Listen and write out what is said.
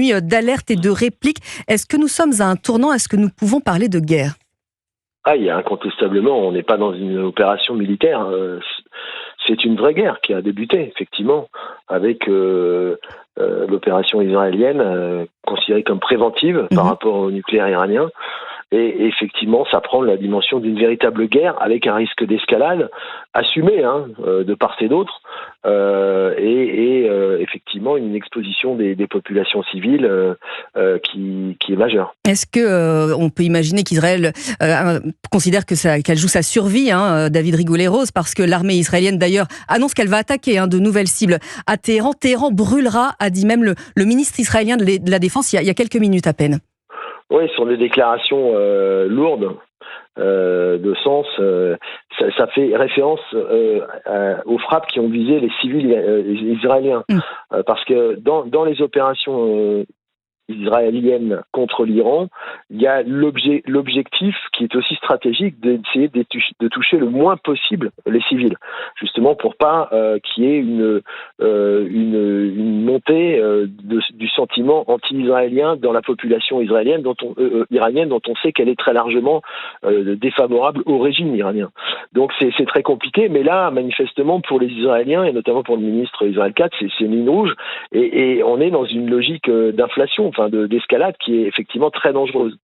nuit d'alerte et de réplique. Est-ce que nous sommes à un tournant? Est-ce que nous pouvons parler de guerre? Ah, il y a incontestablement, on n'est pas dans une opération militaire. C'est une vraie guerre qui a débuté, effectivement, avec l'opération israélienne considérée comme préventive par rapport au nucléaire iranien. Et effectivement, ça prend la dimension d'une véritable guerre avec un risque d'escalade assumé de part et d'autre, et effectivement une exposition des populations civiles qui est majeure. Est-ce que on peut imaginer qu'Israël considère qu'elle joue sa survie, David Rigoulet-Rose, parce que l'armée israélienne d'ailleurs annonce qu'elle va attaquer de nouvelles cibles à Téhéran. Téhéran brûlera, a dit même le ministre israélien de la Défense il y a quelques minutes à peine. Oui, ce sont des déclarations lourdes de sens. Ça fait référence aux frappes qui ont visé les civils israéliens. Parce que dans les opérations israélienne contre l'Iran, il y a l'objectif qui est aussi stratégique d'essayer de toucher le moins possible les civils, justement pour pas qu'il y ait une montée du sentiment anti-israélien dans la population israélienne iranienne dont on sait qu'elle est très largement défavorable au régime iranien. Donc c'est très compliqué, mais là manifestement pour les Israéliens et notamment pour le ministre Israël Katz, c'est une ligne rouge et on est dans une logique d'inflation, d'escalade qui est effectivement très dangereuse.